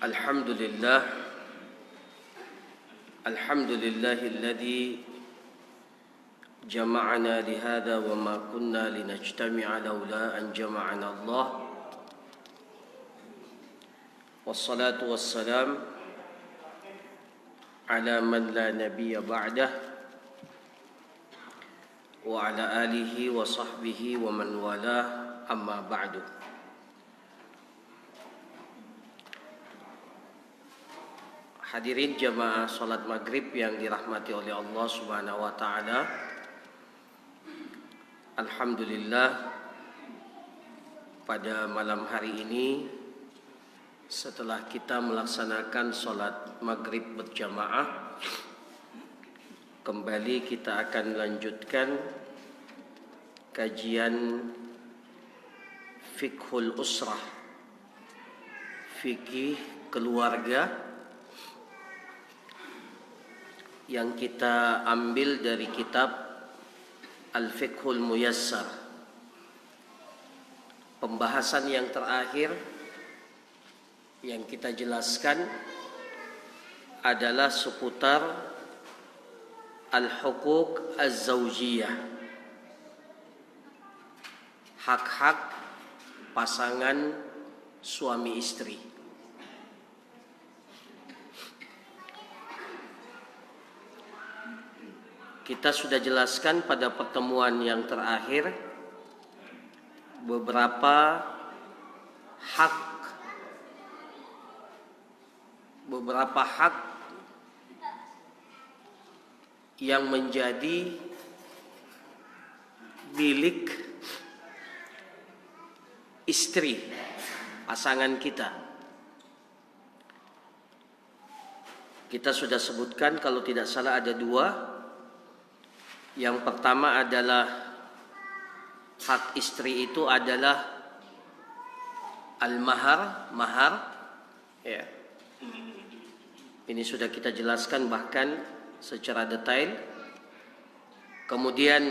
Alhamdulillah alladzi jama'ana lihada wa ma kunna linajtami'a laula an jama'ana Allah. Wassalatu wassalam ala man la nabiyya ba'dah wa ala alihi wa sahbihi wa man walah, amma ba'du. Hadirin jamaah salat maghrib yang dirahmati oleh Allah Subhanahu wa taala. Alhamdulillah, pada malam hari ini setelah kita melaksanakan salat maghrib berjamaah, kembali kita akan lanjutkan kajian fiqhul usrah, fikih keluarga, yang kita ambil dari kitab Al-Fiqhul Muyassar. Pembahasan yang terakhir yang kita jelaskan adalah seputar al-huquq az-zawjiyah, hak-hak pasangan suami istri. Kita sudah jelaskan pada pertemuan yang terakhir beberapa hak yang menjadi milik istri, pasangan kita. Kita sudah sebutkan, kalau tidak salah ada dua. Yang pertama adalah hak istri itu adalah mahar. Ya. Ini sudah kita jelaskan bahkan secara detail. Kemudian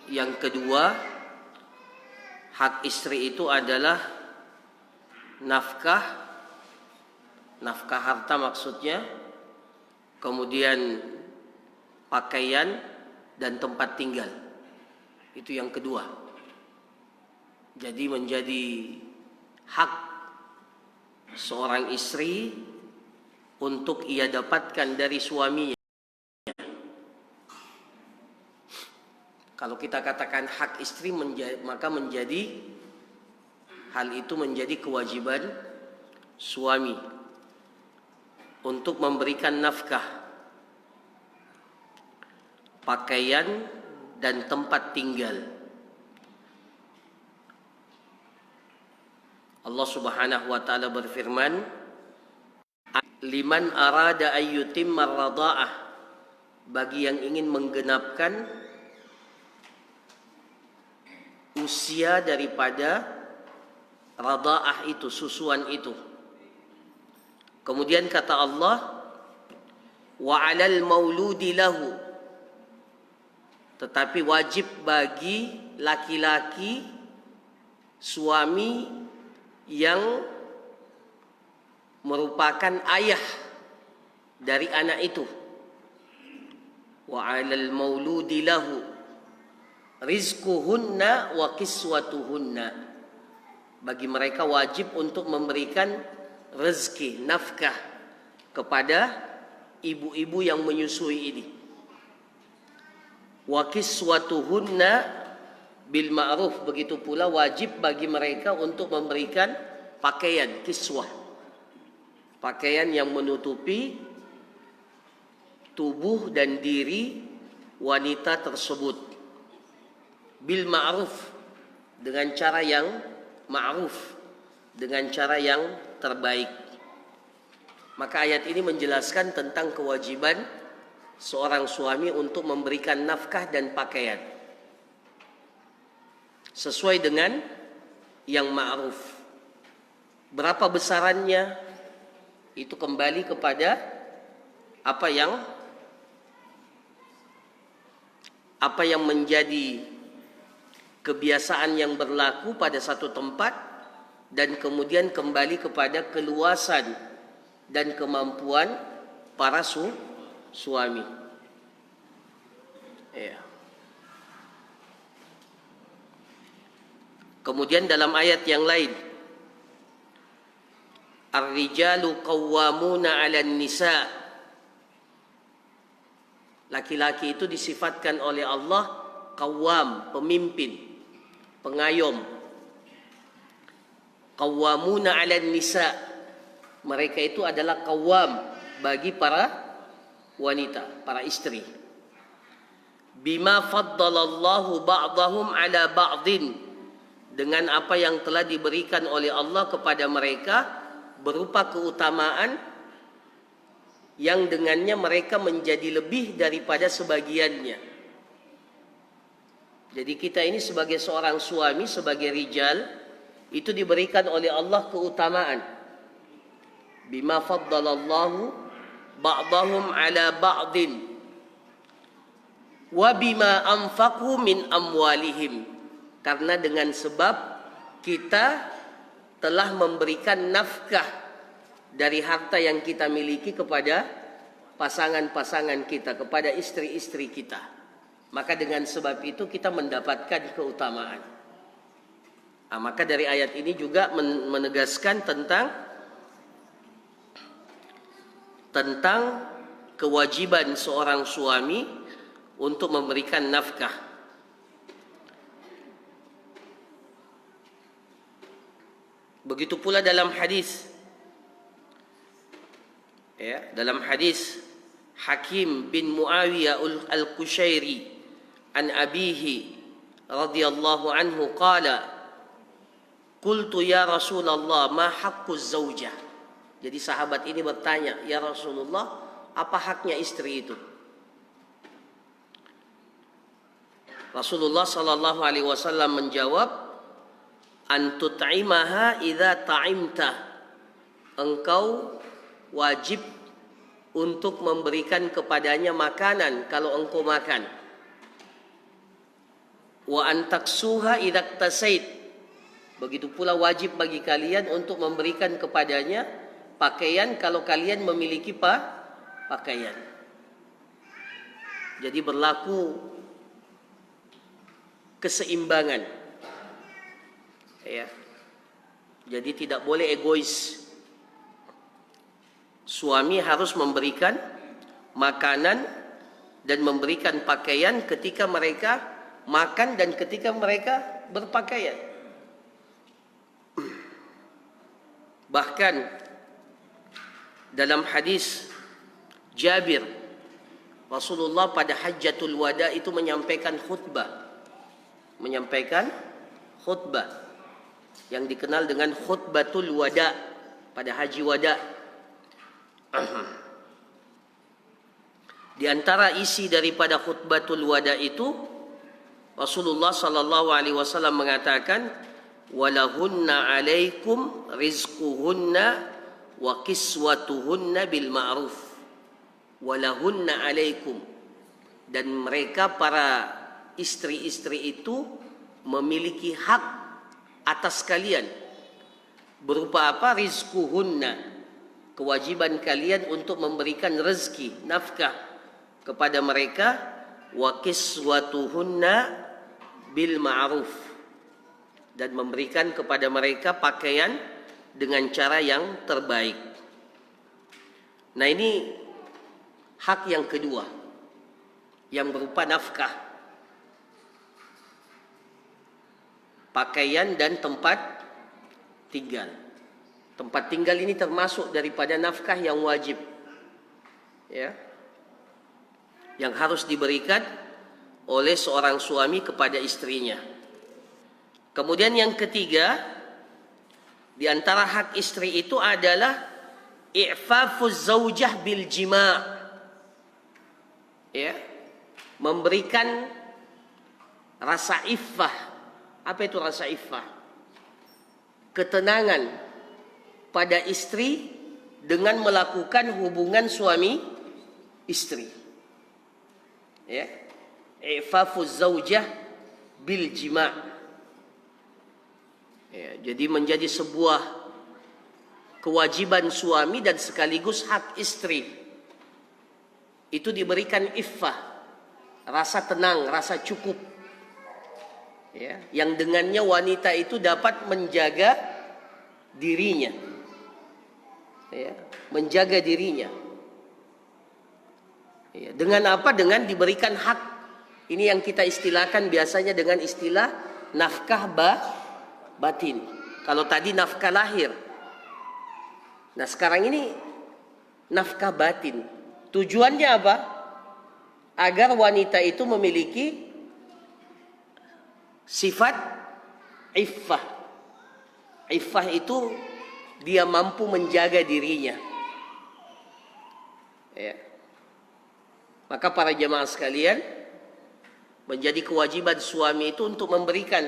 yang kedua, hak istri itu adalah nafkah harta maksudnya. Kemudian pakaian dan tempat tinggal. Itu yang kedua. Jadi menjadi hak seorang istri untuk ia dapatkan dari suaminya. Kalau kita katakan hak istri, maka menjadi hal itu menjadi kewajiban suami untuk memberikan nafkah, pakaian dan tempat tinggal. Allah Subhanahu wa taala berfirman, liman arada ayyutimma radha'ah, bagi yang ingin menggenapkan usia daripada radha'ah itu, susuan itu. Kemudian kata Allah, wa 'alal mauludi lahu, tetapi wajib bagi laki-laki suami yang merupakan ayah dari anak itu. Wa 'alal mauludi lahu rizquhunna wa kiswatuhunna, bagi mereka wajib untuk memberikan rezeki, nafkah kepada ibu-ibu yang menyusui ini. Wa kiswatuhunna bil ma'ruf, begitu pula wajib bagi mereka untuk memberikan pakaian kiswah, pakaian yang menutupi tubuh dan diri wanita tersebut, bil ma'ruf, dengan cara yang ma'ruf, dengan cara yang terbaik. Maka ayat ini menjelaskan tentang kewajiban seorang suami untuk memberikan nafkah dan pakaian sesuai dengan yang ma'ruf. Berapa besarannya itu kembali kepada apa yang menjadi kebiasaan yang berlaku pada satu tempat, dan kemudian kembali kepada keluasan dan kemampuan para suami. Ya. Kemudian dalam ayat yang lain, ar-rijalu qawwamuna 'alan nisa. Laki-laki itu disifatkan oleh Allah qawwam, pemimpin, pengayom. Qawwamuna 'alan nisa. Mereka itu adalah qawwam bagi para wanita, para istri. Bima faddalallahu ba'dahum 'ala ba'din. Dengan apa yang telah diberikan oleh Allah kepada mereka berupa keutamaan yang dengannya mereka menjadi lebih daripada sebagiannya. Jadi kita ini sebagai seorang suami, sebagai rijal, itu diberikan oleh Allah keutamaan. Bima faddalallahu ba'dahum 'ala ba'din wa bima anfaqu min amwalihim. Karena dengan sebab kita telah memberikan nafkah dari harta yang kita miliki kepada pasangan-pasangan kita, kepada istri-istri kita. Maka dengan sebab itu kita mendapatkan keutamaan. Maka dari ayat ini juga menegaskan tentang kewajiban seorang suami untuk memberikan nafkah. Begitu pula dalam hadis, ya, dalam hadis Hakim bin Muawiyah al-Qushairi an abihi radhiyallahu anhu qala qultu ya Rasulullah ma haqquz zaujah. Jadi sahabat ini bertanya, ya Rasulullah, apa haknya istri itu? Rasulullah sallallahu alaihi wasallam menjawab, an tut'imaha idza ta'imta. Engkau wajib untuk memberikan kepadanya makanan kalau engkau makan. Wa an taksuha idza tasait. Begitu pula wajib bagi kalian untuk memberikan kepadanya pakaian kalau kalian memiliki pakaian. Jadi berlaku keseimbangan. Ya. Jadi tidak boleh egois. Suami harus memberikan makanan dan memberikan pakaian ketika mereka makan dan ketika mereka berpakaian. Bahkan dalam hadis Jabir, Rasulullah pada Hajjatul Wada itu menyampaikan khutbah yang dikenal dengan khutbatul wada pada haji wada. Di antara isi daripada khutbatul wada itu Rasulullah sallallahu alaihi wasallam mengatakan walahunna alaikum rizquhunna wa kiswatuhunna bil ma'ruf. Walahunna alaikum, dan mereka para istri-istri itu memiliki hak atas kalian. Berupa apa? Rizquhunna, kewajiban kalian untuk memberikan rezeki, nafkah kepada mereka. Wa kiswatuhunna bil ma'ruf, dan memberikan kepada mereka pakaian dengan cara yang terbaik. Nah, ini hak yang kedua yang berupa nafkah, pakaian dan tempat tinggal. Tempat tinggal ini termasuk daripada nafkah yang wajib, ya, yang harus diberikan oleh seorang suami kepada istrinya. Kemudian yang ketiga, di antara hak istri itu adalah i'fafuz zaujah bil jima', ya, memberikan rasa iffah. Apa itu rasa iffah? Ketenangan pada istri dengan melakukan hubungan suami istri. Ya. I'fafuz zaujah bil jima'. Ya, jadi menjadi sebuah kewajiban suami dan sekaligus hak istri. Itu diberikan iffah, rasa tenang, rasa cukup. Ya, yang dengannya wanita itu dapat menjaga dirinya. Ya, menjaga dirinya. Ya, dengan apa? Dengan diberikan hak. Ini yang kita istilahkan biasanya dengan istilah nafkah batin. Kalau tadi nafkah lahir. Nah, sekarang ini nafkah batin. Tujuannya apa? Agar wanita itu memiliki sifat iffah. Iffah itu dia mampu menjaga dirinya. Ya. Maka para jemaah sekalian, menjadi kewajiban suami itu untuk memberikan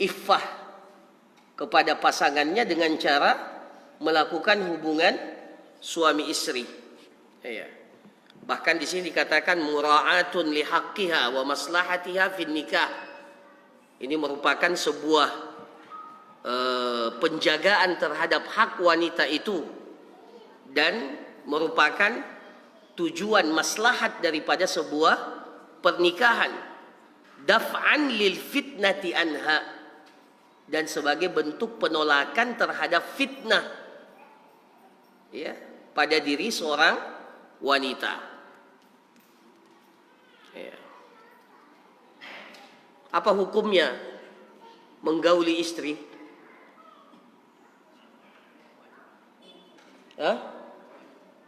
iffah kepada pasangannya dengan cara melakukan hubungan suami istri. Ya. Bahkan di sini dikatakan mura'atun lihaqqiha wa maslahatiha fin nikah. Ini merupakan sebuah penjagaan terhadap hak wanita itu dan merupakan tujuan maslahat daripada sebuah pernikahan. Daf'an lil fitnati anha, dan sebagai bentuk penolakan terhadap fitnah, ya, pada diri seorang wanita. Ya. Apa hukumnya menggauli istri?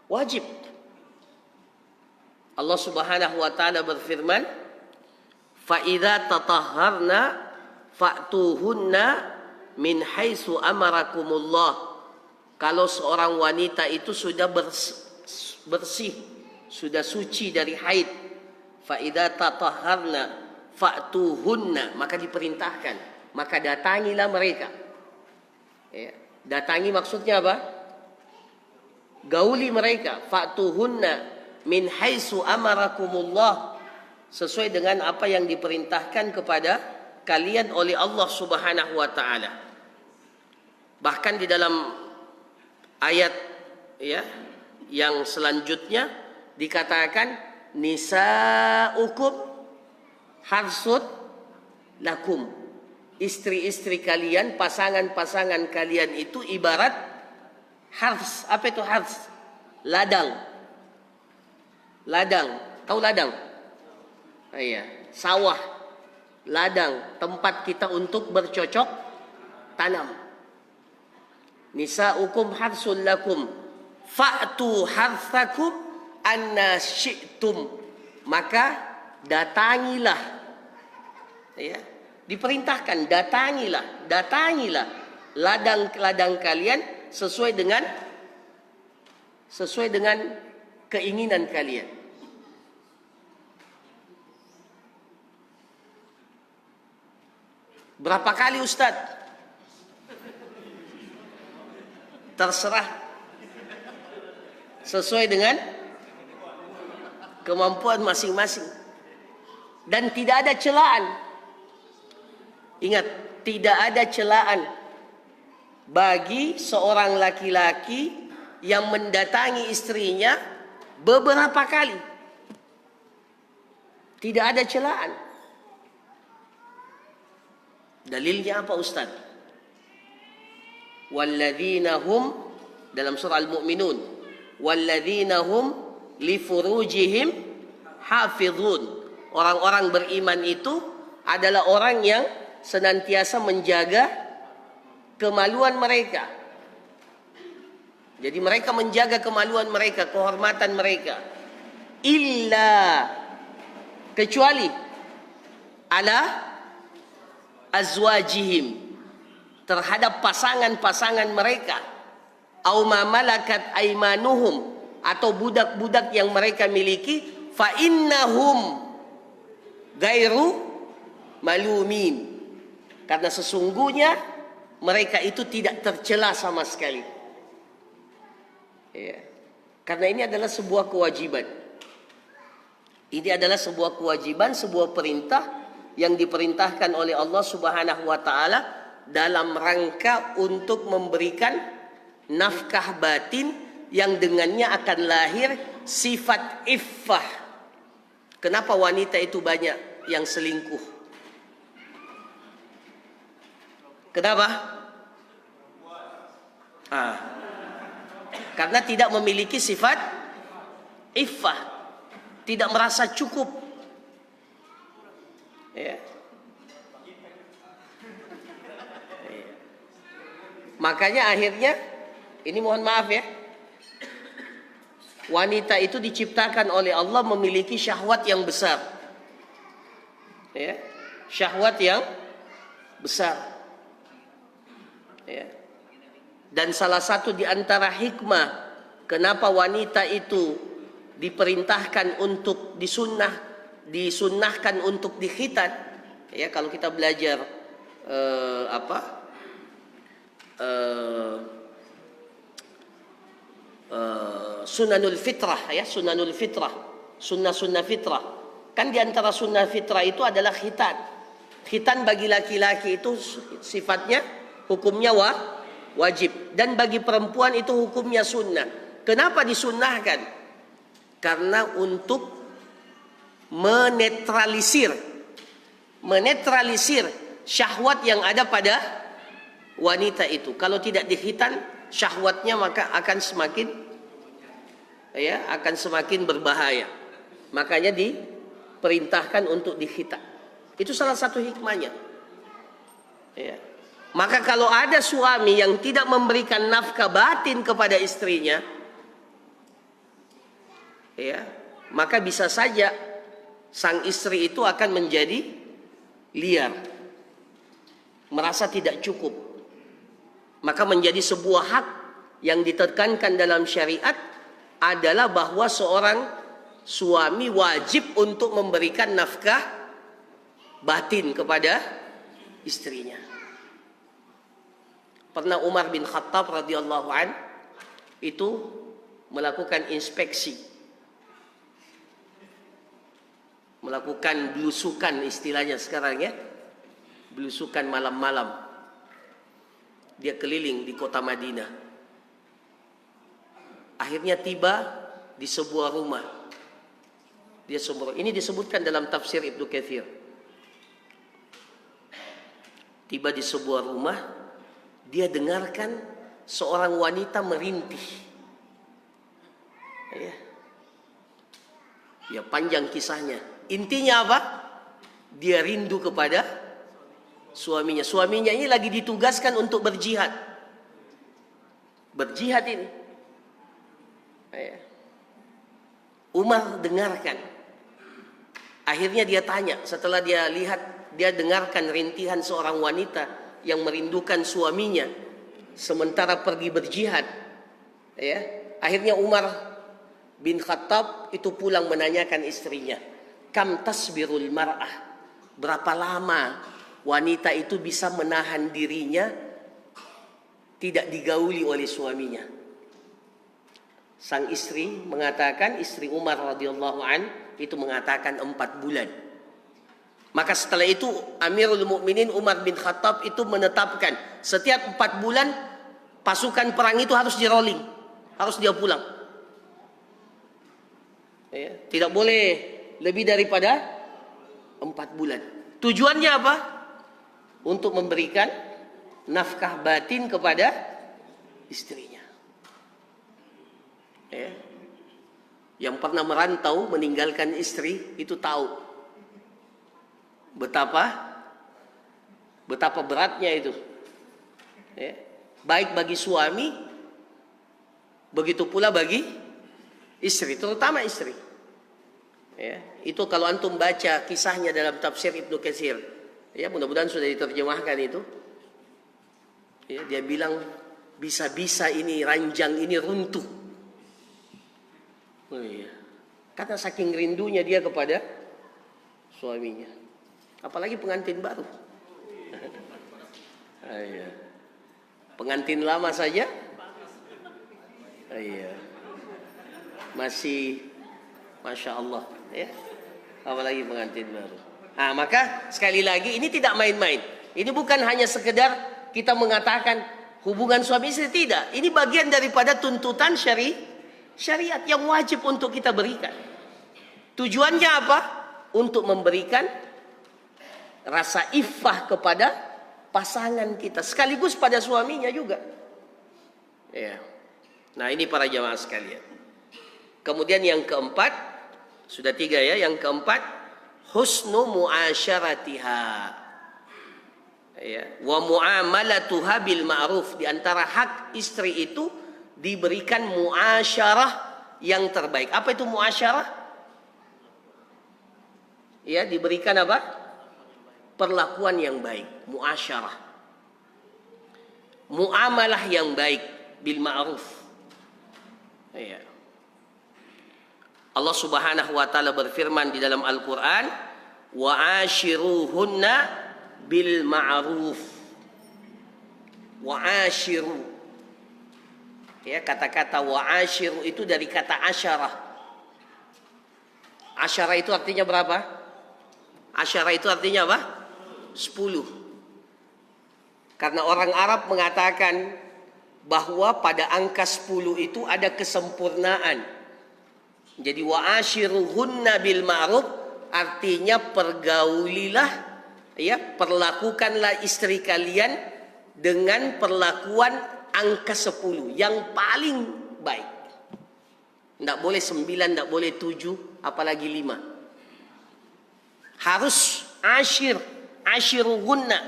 Wajib. Allah Subhanahu wa taala berfirman, "Fa idza tatahharna fa'tuhunna min haitsu amarakumullah." Kalau seorang wanita itu sudah bersih, sudah suci dari haid, fa idza tatahharna fa'tuhunna, maka diperintahkan, maka datangilah mereka. Ya. Datangi maksudnya apa? Gauli mereka. Fa'tuhunna min haitsu amarakumullah, sesuai dengan apa yang diperintahkan kepada kalian oleh Allah Subhanahu wa taala. Bahkan di dalam ayat, ya, yang selanjutnya dikatakan nisaukum harsud lakum. Istri-istri kalian, pasangan-pasangan kalian itu ibarat hars. Apa itu hars? Ladang. Ladang. Tahu ladang? Iya, sawah. Ladang, tempat kita untuk bercocok tanam. Nisaukum harsul lakum fa'tu harthakum anna syi'tum. Maka datangilah, ya, diperintahkan datangilah ladang-ladang kalian sesuai dengan keinginan kalian. Berapa kali Ustaz? Terserah, sesuai dengan kemampuan masing-masing. Dan tidak ada celaan. Ingat, tidak ada celaan bagi seorang laki-laki yang mendatangi istrinya beberapa kali. Tidak ada celaan. Dalilnya apa Ustaz? Walladzina hum, dalam surah Al-Mu'minun, walladzina hum li furujihim hafizun. Orang-orang beriman itu adalah orang yang senantiasa menjaga kemaluan mereka. Jadi mereka menjaga kemaluan mereka, kehormatan mereka. Illa, kecuali ala azwajihim, terhadap pasangan-pasangan mereka, au ma malakat aimanuhum, atau budak-budak yang mereka miliki, fa innahum gairu malumin, karena sesungguhnya mereka itu tidak tercela sama sekali. Ya. Karena ini adalah sebuah kewajiban. Ini adalah sebuah kewajiban, sebuah perintah yang diperintahkan oleh Allah Subhanahu wa taala dalam rangka untuk memberikan nafkah batin yang dengannya akan lahir sifat iffah. Kenapa wanita itu banyak yang selingkuh? Kenapa? Karena tidak memiliki sifat iffah, tidak merasa cukup. Ya. Makanya akhirnya, ini mohon maaf ya, wanita itu diciptakan oleh Allah memiliki syahwat yang besar. Ya, syahwat yang besar. Ya. Dan salah satu di antara hikmah kenapa wanita itu diperintahkan untuk disunnahkan untuk dikhitan. Ya, kalau kita belajar sunanul fitrah, ya, sunanul fitrah, sunnah fitrah. Kan di antara sunnah fitrah itu adalah khitan. Khitan bagi laki-laki itu sifatnya hukumnya wajib, dan bagi perempuan itu hukumnya sunnah. Kenapa disunnahkan? Karena untuk menetralisir syahwat yang ada pada wanita itu. Kalau tidak dikhitan, syahwatnya maka akan semakin berbahaya. Makanya diperintahkan untuk dikhitan. Itu salah satu hikmahnya. Ya. Maka kalau ada suami yang tidak memberikan nafkah batin kepada istrinya, ya, maka bisa saja sang istri itu akan menjadi liar, merasa tidak cukup. Maka menjadi sebuah hak yang ditekankan dalam syariat adalah bahwa seorang suami wajib untuk memberikan nafkah batin kepada istrinya. Pernah Umar bin Khattab radhiyallahu an itu melakukan inspeksi, melakukan belusukan istilahnya sekarang ya, belusukan malam-malam. Dia keliling di kota Madinah. Akhirnya tiba di sebuah rumah. Ini disebutkan dalam tafsir Ibnu Katsir. Tiba di sebuah rumah, dia dengarkan seorang wanita merintih. Ya, panjang kisahnya. Intinya apa? Dia rindu kepada suaminya. Suaminya ini lagi ditugaskan untuk berjihad. Berjihad ini. Umar dengarkan. Akhirnya dia tanya, setelah dia dengarkan rintihan seorang wanita yang merindukan suaminya sementara pergi berjihad. Ya. Akhirnya Umar bin Khattab itu pulang menanyakan istrinya, "Kam tasbirul mar'ah?" Berapa lama wanita itu bisa menahan dirinya tidak digauli oleh suaminya? Sang istri mengatakan, istri Umar radhiyallahu an itu mengatakan 4 bulan. Maka setelah itu Amirul Mukminin Umar bin Khattab itu menetapkan setiap 4 bulan pasukan perang itu harus di-rolling, harus dia pulang. Ya, tidak boleh lebih daripada 4 bulan. Tujuannya apa? Untuk memberikan nafkah batin kepada istrinya. Ya. Yang pernah merantau meninggalkan istri itu tahu betapa beratnya itu. Ya. Baik bagi suami, begitu pula bagi istri, terutama istri. Ya. Itu kalau antum baca kisahnya dalam tafsir Ibnu Katsir, ya, mudah-mudahan sudah diterjemahkan itu. Ya, dia bilang bisa-bisa ini ranjang ini runtuh. Oh iya. Karena saking rindunya dia kepada suaminya. Apalagi pengantin baru. Iya. Pengantin lama saja, iya, masih Masya Allah, ya. Apalagi pengantin baru. Nah, maka sekali lagi ini tidak main-main. Ini bukan hanya sekedar kita mengatakan Hubungan suami istri tidak. Ini bagian daripada tuntutan syariat yang wajib untuk kita berikan. Tujuannya apa? Untuk memberikan rasa iffah kepada pasangan kita, sekaligus pada suaminya juga. Ya. Nah, ini para jamaah sekalian. Kemudian yang keempat, sudah 3 ya. Yang keempat, husnu muasyaratiha. Ya, wa muamalatuha bil ma'ruf. Di antara hak istri itu diberikan muasyarah yang terbaik. Apa itu muasyarah? Ya, diberikan apa? Perlakuan yang baik, muasyarah. Muamalah yang baik bil ma'ruf. Ya. Allah Subhanahu wa taala berfirman di dalam Al-Qur'an, wa ashiruhunna bil ma'ruf. Wa ashiru. Ya, kata-kata wa ashiru itu dari kata asyarah. Asyarah itu artinya berapa? Asyarah itu artinya apa? 10. Karena orang Arab mengatakan bahwa pada angka 10 itu ada kesempurnaan. Jadi wa ashiruhunna bil ma'ruf artinya pergaulilah, ya, perlakukanlah istri kalian dengan perlakuan angka 10 yang paling baik. Tidak boleh 9, tidak boleh 7, apalagi 5. Harus ashiruhunna,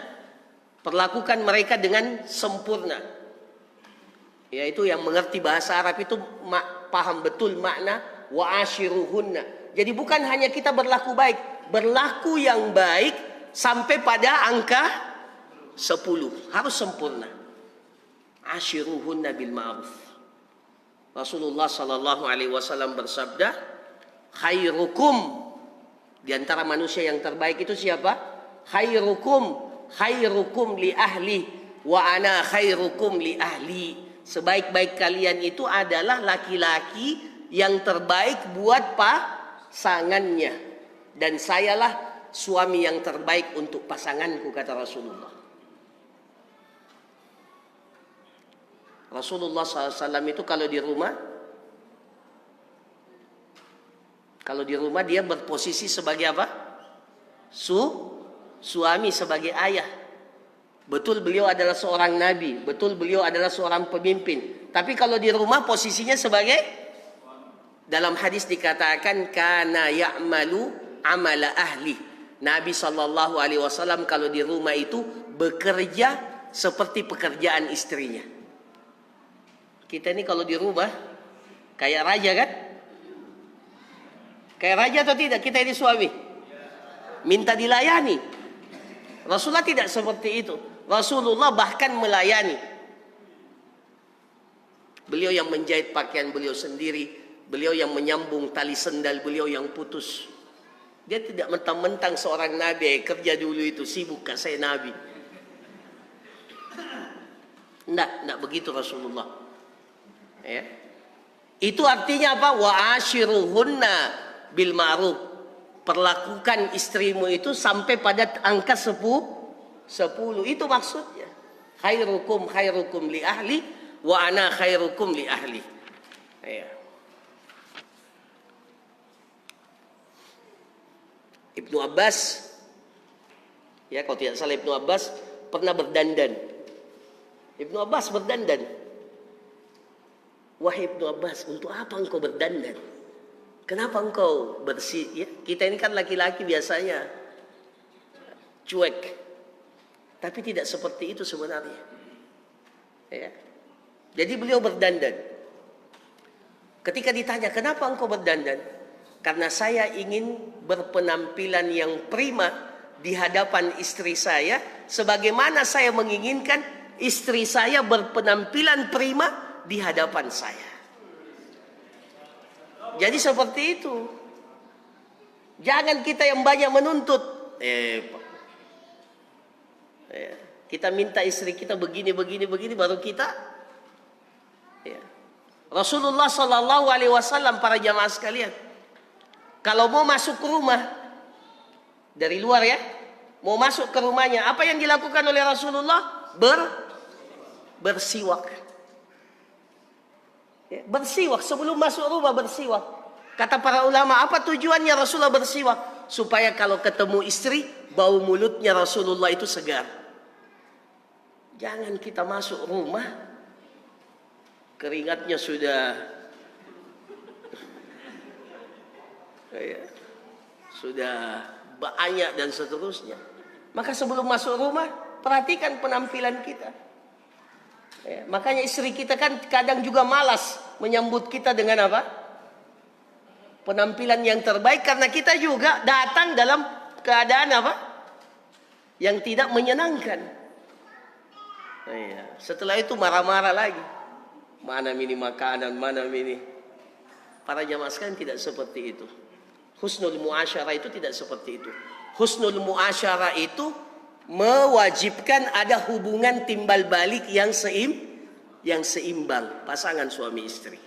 perlakukan mereka dengan sempurna. Yaitu yang mengerti bahasa Arab itu paham betul makna wa ashiruhunna. Jadi bukan hanya kita berlaku baik, berlaku yang baik sampai pada angka 10, harus sempurna. Ashiruhunna bil ma'ruf. Rasulullah sallallahu alaihi wasallam bersabda, khairukum, di antara manusia yang terbaik itu siapa? Khairukum li ahli wa ana khairukum li ahli. Sebaik-baik kalian itu adalah laki-laki yang terbaik buat pasangannya, dan sayalah suami yang terbaik untuk pasanganku, kata Rasulullah. Rasulullah SAW itu kalau di rumah dia berposisi sebagai apa? Suami, sebagai ayah. Betul beliau adalah seorang nabi, betul beliau adalah seorang pemimpin. Tapi kalau di rumah posisinya sebagai, dalam hadis dikatakan kana ya'malu amala ahli. Nabi SAW kalau di rumah itu bekerja seperti pekerjaan istrinya. Kita ini kalau di rumah kayak raja kan? Kayak raja atau tidak? Kita ini suami minta dilayani. Rasulullah tidak seperti itu. Rasulullah bahkan melayani. Beliau yang menjahit pakaian beliau sendiri, beliau yang menyambung tali sendal beliau yang putus. Dia tidak mentang-mentang seorang nabi, kerja dulu itu, sibuk kan saya nabi. Tidak begitu Rasulullah. Ya. Itu artinya apa? Wa ashiruhunna bil ma'ruf. Perlakukan istrimu itu sampai pada angka 10. Itu maksudnya. Khairukum li ahli wa ana khairukum li ahli. Ya. Ibnu Abbas, ya kalau tidak salah Ibnu Abbas pernah berdandan. Ibnu Abbas berdandan. Wahai Ibnu Abbas, untuk apa engkau berdandan? Kenapa engkau bersih? Ya, kita ini kan laki-laki biasanya cuek, tapi tidak seperti itu sebenarnya. Ya. Jadi beliau berdandan. Ketika ditanya, kenapa engkau berdandan? Karena saya ingin berpenampilan yang prima di hadapan istri saya, sebagaimana saya menginginkan istri saya berpenampilan prima di hadapan saya. Jadi seperti itu. Jangan kita yang banyak menuntut. Kita minta istri kita begini baru kita. Ya. Rasulullah Sallallahu Alaihi Wasallam, para jamaah sekalian, kalau mau masuk ke rumah dari luar ya, mau masuk ke rumahnya, apa yang dilakukan oleh Rasulullah? bersiwak. Ya, bersiwak sebelum masuk rumah, bersiwak. Kata para ulama, apa tujuannya Rasulullah bersiwak? Supaya kalau ketemu istri, bau mulutnya Rasulullah itu segar. Jangan kita masuk rumah, keringatnya sudah banyak dan seterusnya. Maka sebelum masuk rumah, perhatikan penampilan kita. Ya, makanya istri kita kan kadang juga malas menyambut kita dengan apa? Penampilan yang terbaik, karena kita juga datang dalam keadaan apa? Yang tidak menyenangkan. Ya, setelah itu marah-marah lagi. Mana ini makanan, mana ini. Para jamaah sekalian tidak seperti itu. Husnul muasyarah itu tidak seperti itu. Husnul muasyarah itu mewajibkan ada hubungan timbal balik yang seimbang pasangan suami istri.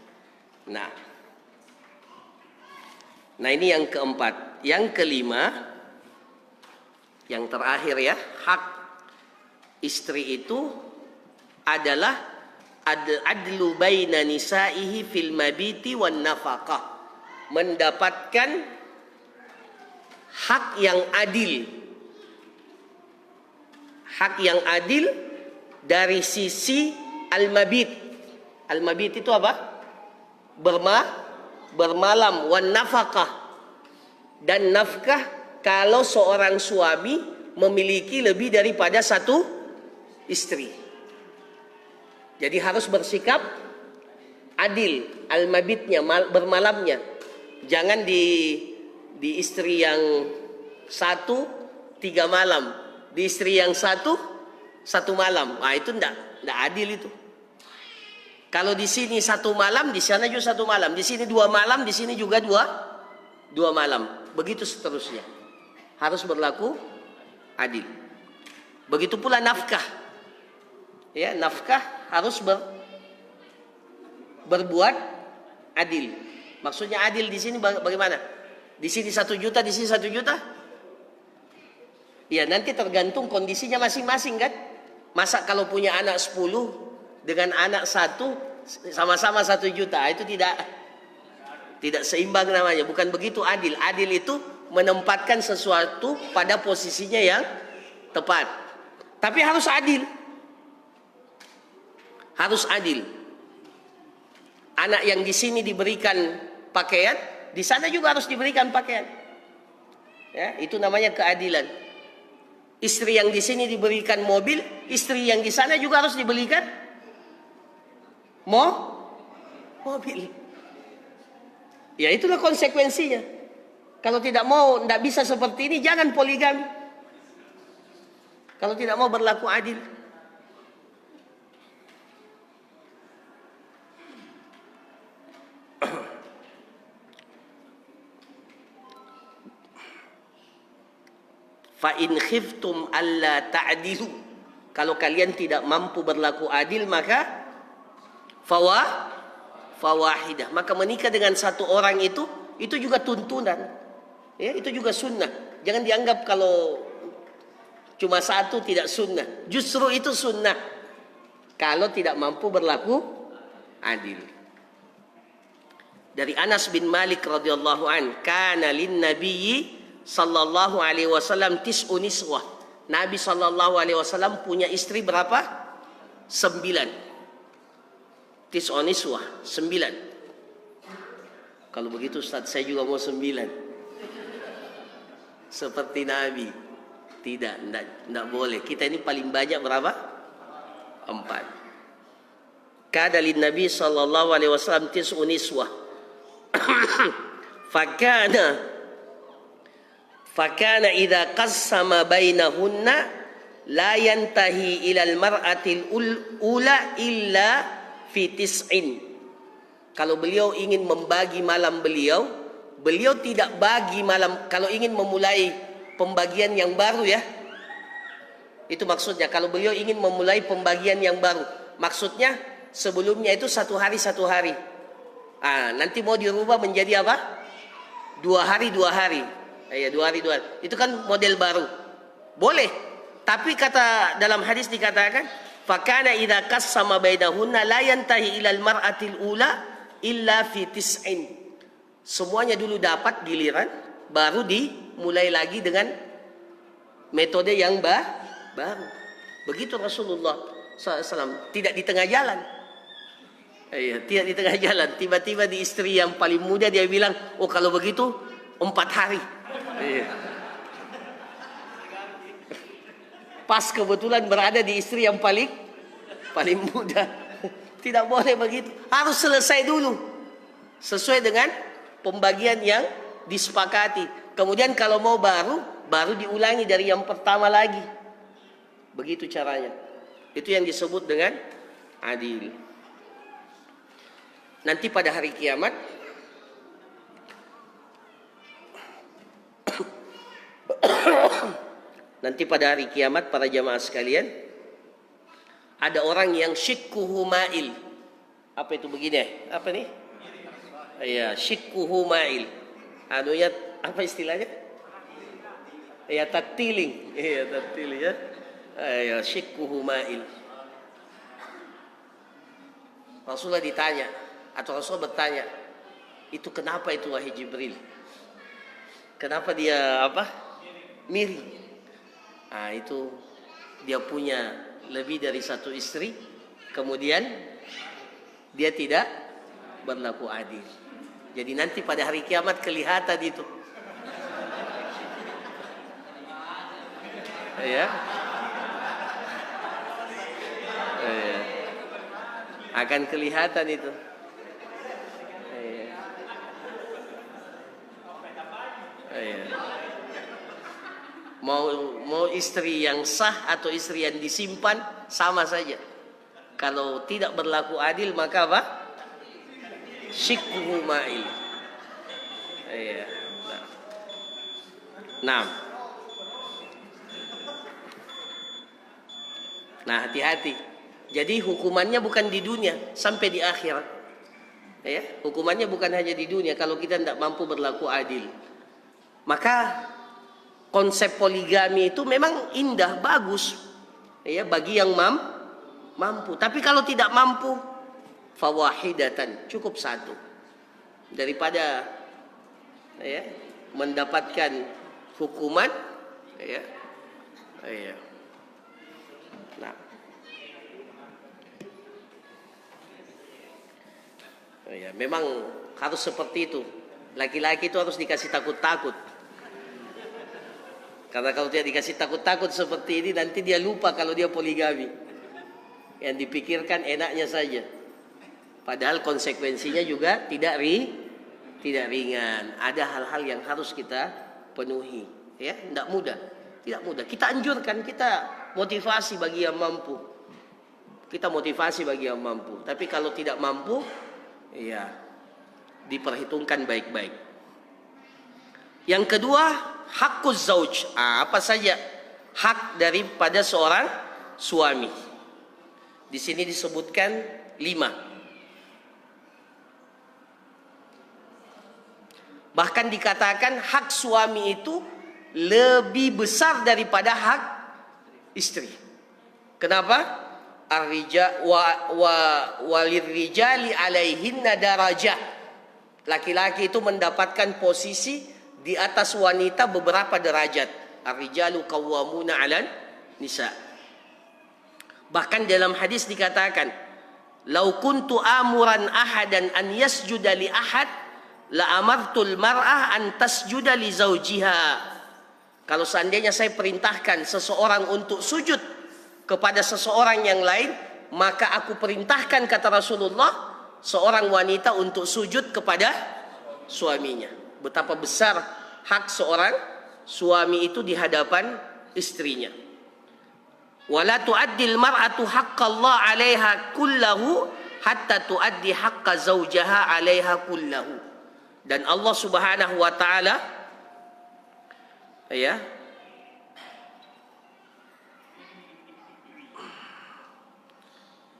Nah ini yang keempat. Yang kelima, yang terakhir ya, hak istri itu adalah adlu baina nisaihi fil mabiti wan nafaqah. Mendapatkan hak yang adil. Hak yang adil dari sisi al-mabit. Al-mabit itu apa? Bermalam, wan nafaqah, dan nafkah kalau seorang suami memiliki lebih daripada satu istri. Jadi harus bersikap adil al-mabitnya, bermalamnya. Jangan di istri yang satu 3 malam, di istri yang satu malam. Nah itu enggak adil itu. Kalau di sini 1 malam, di sana juga 1 malam. Di sini 2 malam, di sini juga 2 malam. Begitu seterusnya. Harus berlaku adil. Begitu pula nafkah. Ya, nafkah harus berbuat adil. Maksudnya adil di sini bagaimana? Di sini 1 juta, di sini 1 juta? Ya, nanti tergantung kondisinya masing-masing kan. Masa kalau punya anak 10 dengan anak 1 sama-sama 1 juta, itu tidak seimbang namanya. Bukan begitu adil. Adil itu menempatkan sesuatu pada posisinya yang tepat. Tapi harus adil. Harus adil. Anak yang di sini diberikan pakaian, di sana juga harus diberikan pakaian. Ya, itu namanya keadilan. Istri yang di sini diberikan mobil, istri yang di sana juga harus diberikan mobil. Ya itulah konsekuensinya. Kalau tidak bisa seperti ini, jangan poligami. Kalau tidak mau berlaku adil. Fa in khiftum alla ta'dilu. Kalau kalian tidak mampu berlaku adil, maka fawahidah. Maka menikah dengan 1 orang itu juga tuntunan. Ya, itu juga sunnah. Jangan dianggap kalau cuma 1 tidak sunnah. Justru itu sunnah. Kalau tidak mampu berlaku adil. Dari Anas bin Malik radhiyallahu an, kana lin nabiyyi sallallahu alaihi wasallam tis'u niswah. Nabi sallallahu alaihi wasallam punya istri berapa? 9. Tis'u niswah, 9. Kalau begitu Ustaz, saya juga mau 9. Seperti Nabi. Tidak boleh. Kita ini paling banyak berapa? 4. Kada lin Nabi sallallahu alaihi wasallam tis'u niswah. Fakana idza qassama bainahunna la yantahi ila al-mar'atil ula illa fi tis'in. Kalau beliau ingin membagi malam beliau tidak bagi malam. Kalau ingin memulai pembagian yang baru ya, itu maksudnya. Kalau beliau ingin memulai pembagian yang baru, maksudnya sebelumnya itu 1 hari 1 hari. Nanti mau dirubah menjadi apa? 2 hari 2 hari. Ya 2 hari 2 hari. Itu kan model baru. Boleh. Tapi kata dalam hadis dikatakan Fakana idza qassama bainahunna la yantahi ila al-mar'atil ula illa fi tis'in. Semuanya dulu dapat giliran, baru dimulai lagi dengan metode yang baru. Begitu Rasulullah SAW, tidak di tengah jalan. Tidak di tengah jalan. Tiba-tiba di istri yang paling muda dia bilang, oh kalau begitu 4 hari. Pas kebetulan berada di istri yang paling muda. Tidak boleh begitu. Harus selesai dulu. Sesuai dengan pembagian yang disepakati. Kemudian kalau mau baru diulangi dari yang pertama lagi. Begitu caranya. Itu yang disebut dengan adil. Nanti pada hari kiamat para jamaah sekalian, ada orang yang syikkuhu ma'il. Apa itu begini? Apa nih? Ya, syikkuhu ma'il. Anunya apa istilahnya? Ya, tatiling. Ya, tatiling ya. Ya, syikkuhu ma'il. Rasulullah ditanya, atau Rasulullah bertanya, itu kenapa itu wahai Jibril? Kenapa dia miring? Itu dia punya lebih dari satu istri, kemudian dia tidak berlaku adil. Jadi nanti pada hari kiamat kelihatan itu. Ya. Akan kelihatan itu. Mau istri yang sah atau istri yang disimpan sama saja. Kalau tidak berlaku adil maka apa? Syikkuhu ma'il. Nah, hati-hati. Jadi hukumannya bukan di dunia, sampai di akhirat. Hukumannya bukan hanya di dunia kalau kita tidak mampu berlaku adil. Maka konsep poligami itu memang indah, bagus, bagi yang mampu. Tapi kalau tidak mampu, fawahidatan, cukup satu. Daripada mendapatkan hukuman, memang harus seperti itu. Laki-laki itu harus dikasih takut-takut. Karena kalau dia dikasih takut-takut seperti ini, nanti dia lupa kalau dia poligami. Yang dipikirkan enaknya saja. Padahal konsekuensinya juga tidak ringan. Ada hal-hal yang harus kita penuhi. Tidak mudah. Kita anjurkan, kita motivasi bagi yang mampu. Tapi kalau tidak mampu, diperhitungkan baik-baik. Yang kedua, hakuz zauj. Apa saja hak daripada seorang suami? Di sini disebutkan 5. Bahkan dikatakan hak suami itu lebih besar daripada hak istri. Kenapa? Walirrijali alaihinna darajah. Laki-laki itu mendapatkan posisi di atas wanita beberapa derajat. Ar-rijalu qawwamuna 'alan nisa. Bahkan dalam hadis dikatakan, "Lau kuntu amuran ahadan an yasjuda li ahad, la amartul mar'ah an tasjuda li zawjiha." Kalau seandainya saya perintahkan seseorang untuk sujud kepada seseorang yang lain, maka aku perintahkan, kata Rasulullah, seorang wanita untuk sujud kepada suaminya. Betapa besar hak seorang suami itu di hadapan istrinya. Wala tu'addil mar'atu haqqallah 'alaiha kullahu hatta tu'addi haqqa zawjaha 'alaiha kullahu. Dan Allah Subhanahu wa taala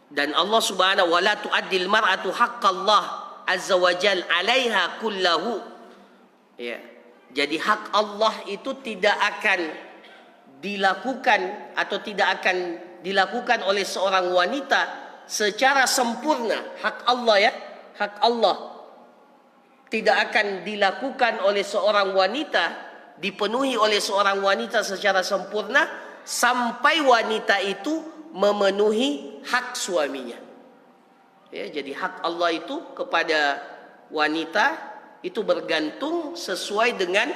dan Allah Subhanahu wa la tu'addil mar'atu haqqallah azza wajal 'alaiha kullahu. Jadi hak Allah itu tidak akan dilakukan atau tidak akan dilakukan oleh seorang wanita secara sempurna, hak Allah ya, hak Allah tidak akan dilakukan oleh seorang wanita, dipenuhi oleh seorang wanita secara sempurna sampai wanita itu memenuhi hak suaminya. Ya, jadi hak Allah itu kepada wanita itu bergantung sesuai dengan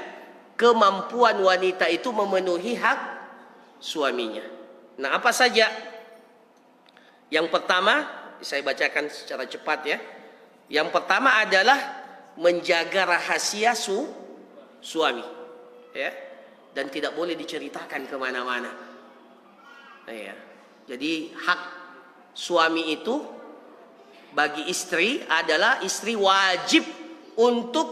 kemampuan wanita itu memenuhi hak suaminya. Nah, apa saja? Yang pertama, saya bacakan secara cepat ya. Yang pertama adalah menjaga rahasia suami, ya, dan tidak boleh diceritakan kemana-mana. Ya. Jadi hak suami itu bagi istri adalah istri wajib untuk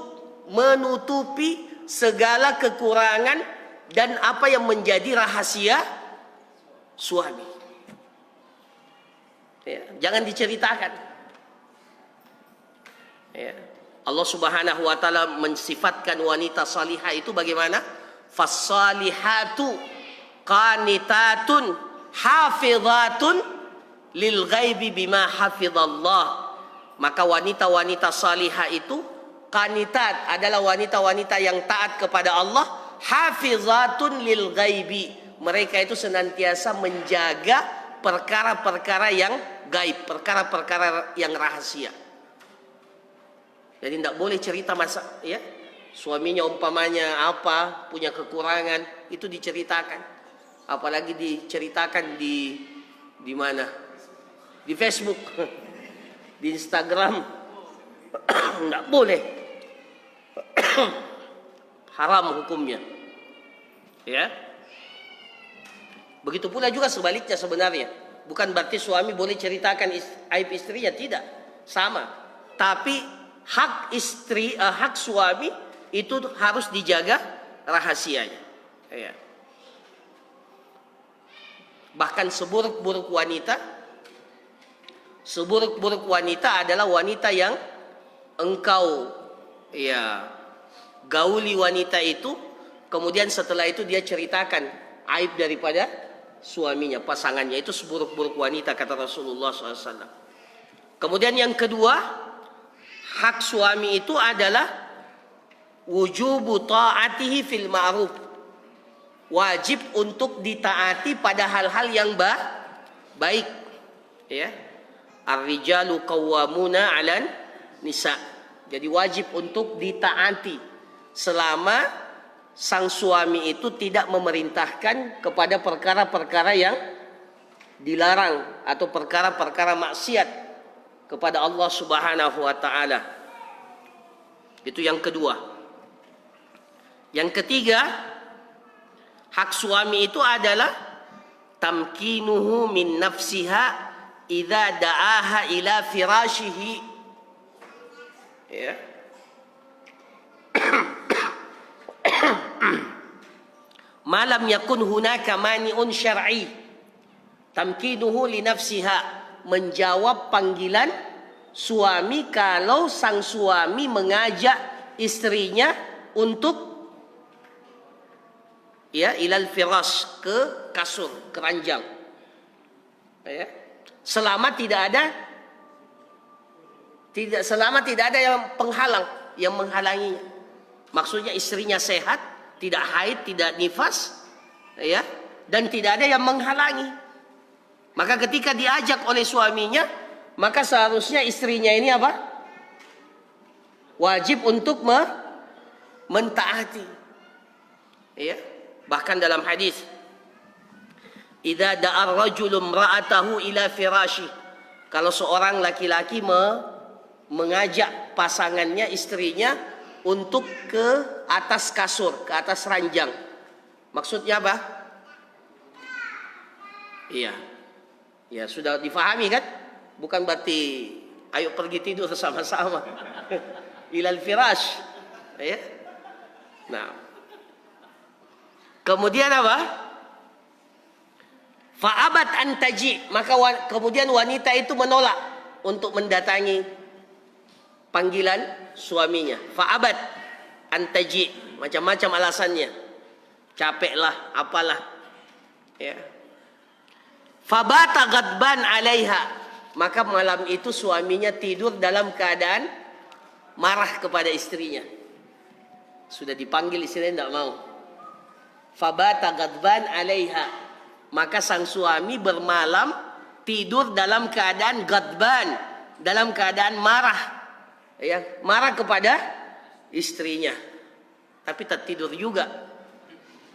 menutupi segala kekurangan dan apa yang menjadi rahasia suami. Ya, jangan diceritakan. Ya. Allah Subhanahu wa taala mensifatkan wanita salihah itu bagaimana? Fassalihatu qanitatun hafizatun lil ghaibi bima hafizallah. Maka wanita-wanita salihah itu qanitat adalah wanita-wanita yang taat kepada Allah, hafizatun lil ghaibi. Mereka itu senantiasa menjaga perkara-perkara yang gaib, perkara-perkara yang rahasia. Jadi tidak boleh cerita masa ya, suaminya umpamanya apa, punya kekurangan, itu diceritakan. Apalagi diceritakan di mana? Di Facebook, di Instagram. Tidak boleh. Haram hukumnya. Ya. Begitu pula juga sebaliknya sebenarnya. Bukan berarti suami boleh ceritakan aib istrinya, tidak. Sama. Tapi hak istri, hak suami itu harus dijaga rahasianya. Ya. Bahkan seburuk-buruk wanita adalah wanita yang engkau ya gauli wanita itu, kemudian setelah itu dia ceritakan aib daripada suaminya, pasangannya. Itu seburuk-buruk wanita kata Rasulullah SAW. Kemudian yang kedua, hak suami itu adalah wujubu ta'atihi fil ma'ruf. Wajib untuk ditaati pada hal-hal yang baik. Ya. Ar-rijalu qawwamuna 'alan nisa. Jadi wajib untuk ditaati selama sang suami itu tidak memerintahkan kepada perkara-perkara yang dilarang atau perkara-perkara maksiat kepada Allah Subhanahu wa taala. Itu yang kedua. Yang ketiga, hak suami itu adalah tamkinuhu min nafsiha idza da'aha ila firashihi. Ya. Malam yakun hunaka mani'un syar'i. Tamkinuhu li nafsiha, menjawab panggilan suami kalau sang suami mengajak istrinya untuk ya ilal firas, ke kasur, ke ranjang. Ya. Selama tidak ada yang penghalang, yang menghalanginya. Maksudnya istrinya sehat, tidak haid, tidak nifas, ya, dan tidak ada yang menghalangi. Maka ketika diajak oleh suaminya, maka seharusnya istrinya ini apa? Wajib untuk mentaati. Ya. Bahkan dalam hadis, idza da'a ar-rajulu imra'atahu ila firashi. Kalau seorang laki-laki mengajak pasangannya, istrinya, untuk ke atas kasur, ke atas ranjang. Maksudnya apa? Iya. Ya, sudah difahami kan? Bukan berarti ayo pergi tidur sama-sama. Ilal firash. Ya. Nah. Kemudian apa? Fa'abat antaji. Maka kemudian wanita itu menolak untuk mendatangi panggilan suaminya. Fa'abat antaji, macam-macam alasannya. Capek lah, apalah. Ya. Fabata ghadban 'alaiha, maka malam itu suaminya tidur dalam keadaan marah kepada istrinya. Sudah dipanggil istrinya tidak mau. Fabata ghadban 'alaiha, maka sang suami bermalam tidur dalam keadaan ghadban, dalam keadaan marah, ya, marah kepada istrinya. Tapi tak tidur juga,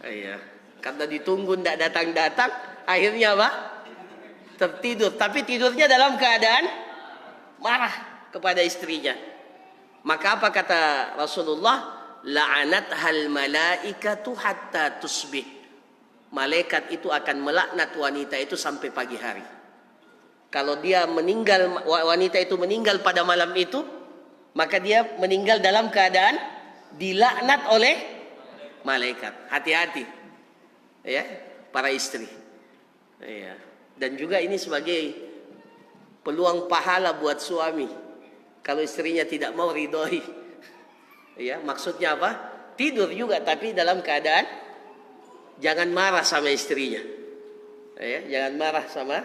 ya, karena ditunggu tidak datang-datang, akhirnya apa? Tertidur, tapi tidurnya dalam keadaan marah kepada istrinya. Maka apa kata Rasulullah? La'anat hal malaikatu hatta tusbih. Malaikat itu akan melaknat wanita itu sampai pagi hari. Kalau dia meninggal, wanita itu meninggal pada malam itu, maka dia meninggal dalam keadaan dilaknat oleh malaikat. Hati-hati, ya, para istri. Ya. Dan juga ini sebagai peluang pahala buat suami. Kalau istrinya tidak mau ridhoi, ya, maksudnya apa? Tidur juga, tapi dalam keadaan jangan marah sama istrinya. Ya, jangan marah sama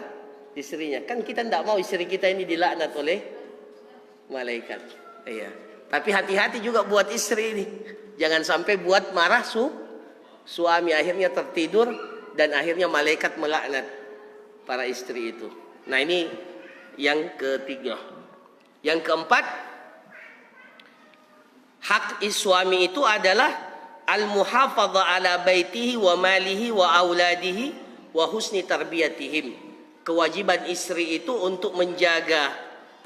istrinya. Kan kita tidak mau istri kita ini dilaknat oleh malaikat. Ya. Tapi hati-hati juga buat istri ini. Jangan sampai buat marah suami, akhirnya tertidur dan akhirnya malaikat melaknat para istri itu. Nah, ini yang ketiga. Yang keempat, hak suami itu adalah al-muhafadha ala baitihi wa malihi wa auladihi wa husni tarbiyatihim. Kewajiban istri itu untuk menjaga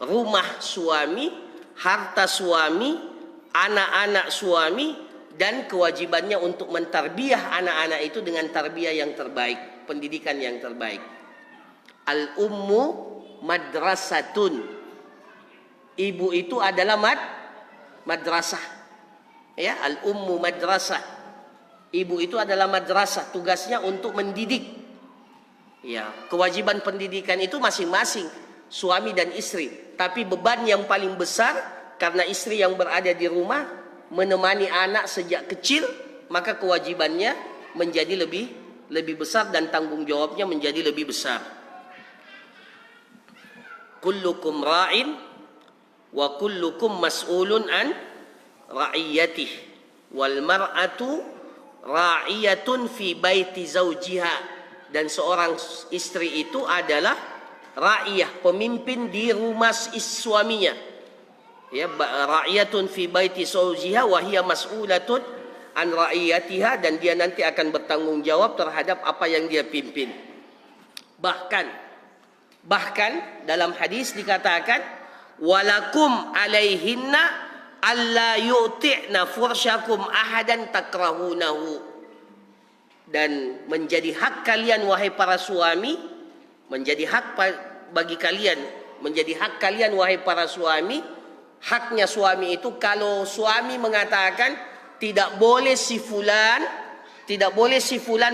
rumah suami, harta suami, anak-anak suami, dan kewajibannya untuk mentarbiyah anak-anak itu dengan tarbiyah yang terbaik, pendidikan yang terbaik. Al-ummu madrasatun. Ibu itu adalah madrasah. Ya, al-ummu madrasah. Ibu itu adalah madrasah, tugasnya untuk mendidik. Ya, kewajiban pendidikan itu masing-masing suami dan istri. Tapi beban yang paling besar karena istri yang berada di rumah menemani anak sejak kecil, maka kewajibannya menjadi lebih besar dan tanggung jawabnya menjadi lebih besar. Kullukum ra'in wa kullukum mas'ulun an ra'iyatih wal mar'atu ra'iyatun fi baiti zawjiha. Dan seorang istri itu adalah ra'iyah, pemimpin di rumah suaminya. Ya, ra'iyatun fi baiti zawjiha wa hiya mas'ulatun an ra'iyatiha, dan dia nanti akan bertanggung jawab terhadap apa yang dia pimpin. Bahkan dalam hadis dikatakan walakum alaihinna alla yu'ti'na fursyakum ahadan takrahunahu. Dan menjadi hak kalian wahai para suami, menjadi hak bagi kalian, menjadi hak kalian wahai para suami, haknya suami itu kalau suami mengatakan tidak boleh si fulan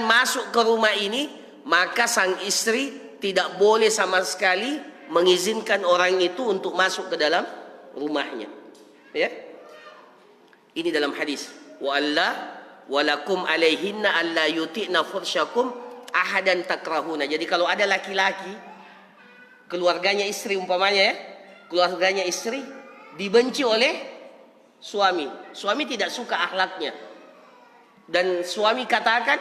masuk ke rumah ini, maka sang istri tidak boleh sama sekali mengizinkan orang itu untuk masuk ke dalam rumahnya. Ya. Ini dalam hadis. Walakum alaihinna alla yuti'na fursyakum ahadan takrahuna. Jadi kalau ada laki-laki, keluarganya istri umpamanya, ya, keluarganya istri dibenci oleh suami. Suami tidak suka akhlaknya. Dan suami katakan,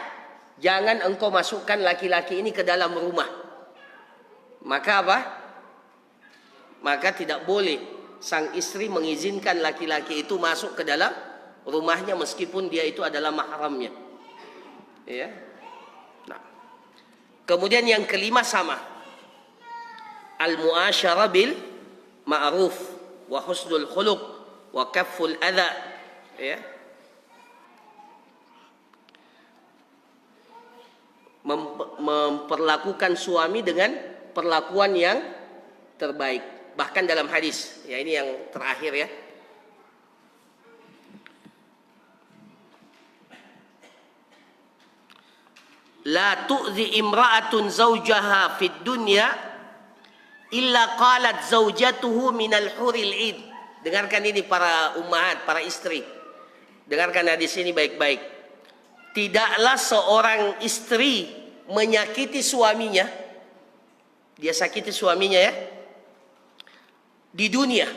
jangan engkau masukkan laki-laki ini ke dalam rumah. Maka apa? Maka tidak boleh sang istri mengizinkan laki-laki itu masuk ke dalam rumahnya meskipun dia itu adalah mahramnya. Ya. Nah. Kemudian yang kelima sama. Al-mu'asyarah bil ma'ruf wa husnul khuluq wa kafful adha. Ya. Memperlakukan suami dengan perlakuan yang terbaik. Bahkan dalam hadis, ya ini yang terakhir ya. La tu'zi imra'atun zawjaha fid dunya illa qalat zawjatuhu minal huril id. Dengarkan ini para ummahat, para istri. Dengarkan hadis ini baik-baik. Tidaklah seorang istri menyakiti suaminya Dia sakiti suaminya ya. Di dunia.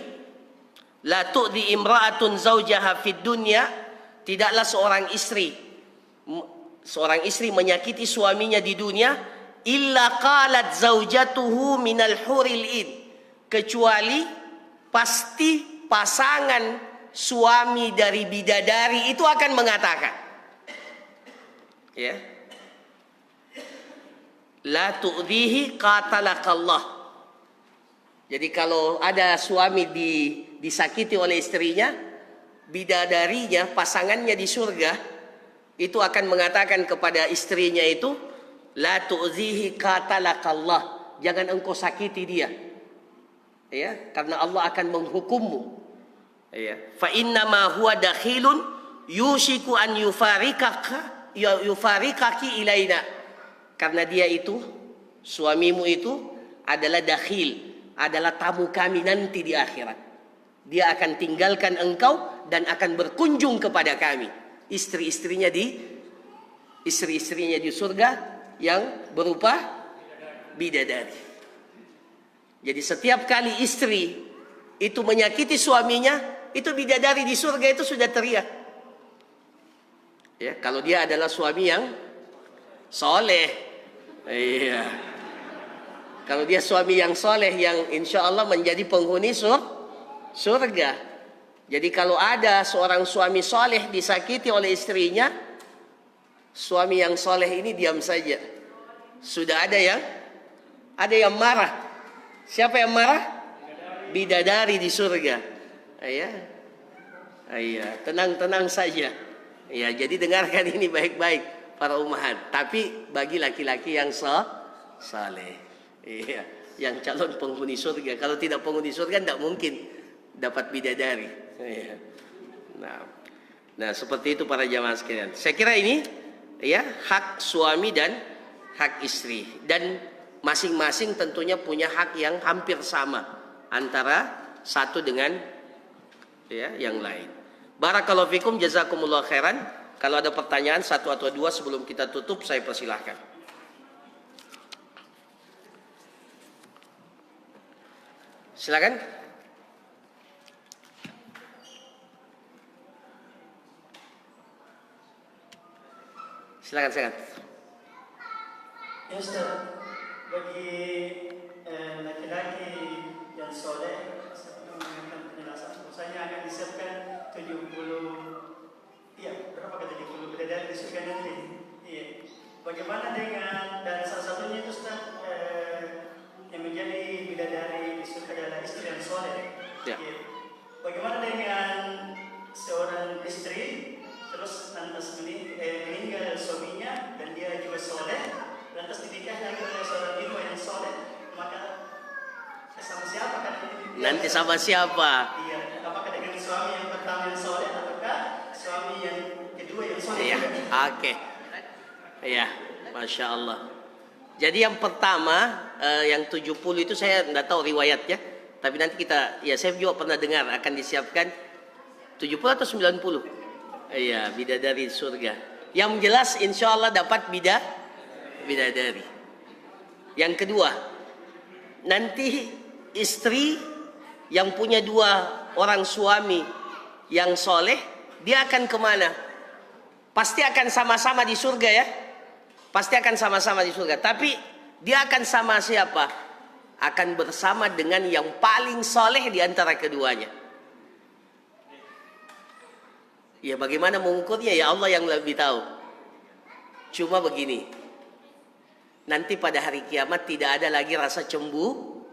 La tu'di imra'atun zawjaha fid dunya. Tidaklah seorang istri menyakiti suaminya di dunia illa qalat zaujatuhu minal huril in, kecuali pasti pasangan suami dari bidadari itu akan mengatakan, ya, la tu'dhihi qatalakallah. Jadi kalau ada suami disakiti oleh istrinya, bidadarinya, pasangannya di surga itu akan mengatakan kepada istrinya itu, la tu'dhihi qatalakallah, jangan engkau sakiti dia, ya, karena Allah akan menghukummu, ya. Fa inna ma huwa dakhilun yushiku an yufarikaki ilaina, karena dia itu, suamimu itu adalah dakhil, adalah tamu kami nanti di akhirat. Dia akan tinggalkan engkau dan akan berkunjung kepada kami. Istri-istrinya di surga yang berupa bidadari. Jadi setiap kali istri itu menyakiti suaminya, itu bidadari di surga itu sudah teriak. Ya, kalau dia adalah suami yang soleh, iya. Kalau dia suami yang soleh, yang insya Allah menjadi penghuni surga. Jadi kalau ada seorang suami soleh disakiti oleh istrinya, suami yang soleh ini diam saja. Sudah ada yang marah. Siapa yang marah? Bidadari di surga. Iya, tenang-tenang saja. Ya, jadi dengarkan ini baik-baik para ummahat. Tapi bagi laki-laki yang saleh, iya, yang calon penghuni surga. Kalau tidak penghuni surga tidak mungkin dapat bidadari. Iya. Nah, seperti itu para jamaah sekalian. Saya kira ini ya hak suami dan hak istri, dan masing-masing tentunya punya hak yang hampir sama antara satu dengan ya yang lain. Barakallahu fikum, jazakumullah khairan. Kalau ada pertanyaan satu atau dua sebelum kita tutup, saya persilahkan. Silakan. Silakan. Ya Ustaz, bagi laki-laki yang soleh, saya mengenai penjelasan, misalnya akan disiapkan 70, iya, berapa kata 70 bidadari di surga nanti. Iya. Bagaimana dengan, dan salah satunya itu Ustaz, yang menjadi bidadari di surga adalah istri yang soleh. Ya. Iya. Bagaimana dengan seorang istri terus lantas meninggal suaminya dan dia juga soleh, lantas dinikah lagi oleh seorang ibu yang soleh, maka sama siapa kan? Nanti sama siapa? Iya, apakah dengan suami yang pertama yang soleh ataukah suami yang kedua yang soleh? Iya, oke. Iya, Masya Allah. Jadi yang pertama, yang 70 itu saya tidak tahu riwayatnya, tapi nanti kita, ya saya juga pernah dengar akan disiapkan 70 atau 90. Iya, bidadari surga. Yang jelas insya Allah dapat bidadari. Yang kedua, nanti istri yang punya dua orang suami yang soleh, dia akan kemana? Pasti akan sama-sama di surga ya. Pasti akan sama-sama di surga. Tapi dia akan sama siapa? Akan bersama dengan yang paling soleh di antara keduanya. Ya bagaimana mengukurnya, ya Allah yang lebih tahu. Cuma begini, nanti pada hari kiamat tidak ada lagi rasa cemburu.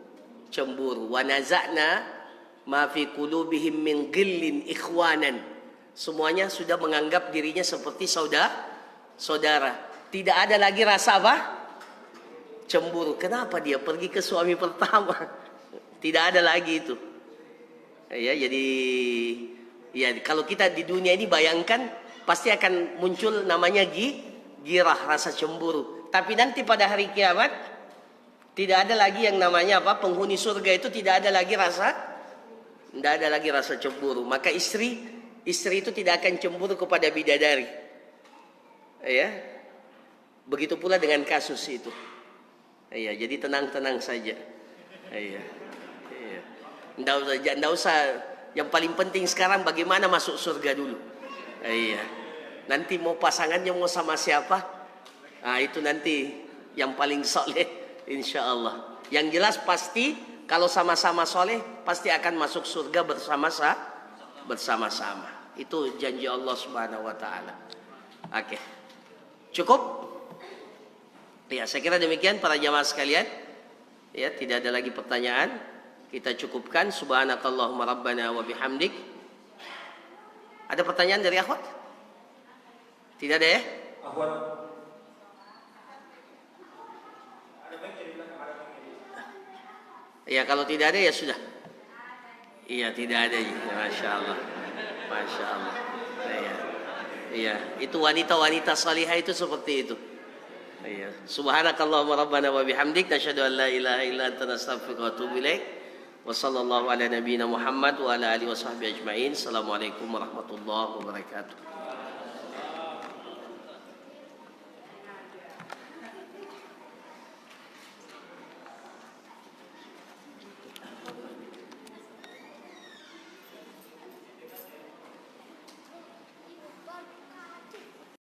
Wa naza'na ma fi qulubihim min ghillin ikhwanan. Semuanya sudah menganggap dirinya seperti saudara. Tidak ada lagi rasa apa? Cemburu. Kenapa dia pergi ke suami pertama? Tidak ada lagi itu. Ya, jadi ya kalau kita di dunia ini bayangkan pasti akan muncul namanya girah, rasa cemburu. Tapi nanti pada hari kiamat tidak ada lagi yang namanya apa? Penghuni surga itu tidak ada lagi rasa cemburu. Maka istri itu tidak akan cemburu kepada bidadari. Ya. Begitu pula dengan kasus itu. Iya, jadi tenang-tenang saja. Iya. Iya. Nggak usah. Yang paling penting sekarang bagaimana masuk surga dulu. Iya. Nanti mau pasangannya mau sama siapa? Nah, itu nanti yang paling soleh, insya Allah. Yang jelas pasti kalau sama-sama soleh pasti akan masuk surga bersama-sama. Itu janji Allah Subhanahu Wa Taala. Oke, cukup? Ya, saya kira demikian para jamaah sekalian. Ya, tidak ada lagi pertanyaan. Kita cukupkan. Subhanakallahumma rabbana wa bihamdik. Ada pertanyaan dari akhwat? Tidak ada ya? Ahwat. Ya, kalau tidak ada ya sudah. Iya, tidak ada. Masya Allah. Masya Allah. Iya. Iya, itu wanita-wanita salihah itu seperti itu. Iya. Subhanakallahumma rabbana wa bihamdik nasyhadu an la ilaha illa anta nastaghfiruka wa atubu ilaik. Wa sallallahu ala nabiyyina Muhammad wa ala alihi washabbihi ajmain. Assalamualaikum warahmatullahi wabarakatuh.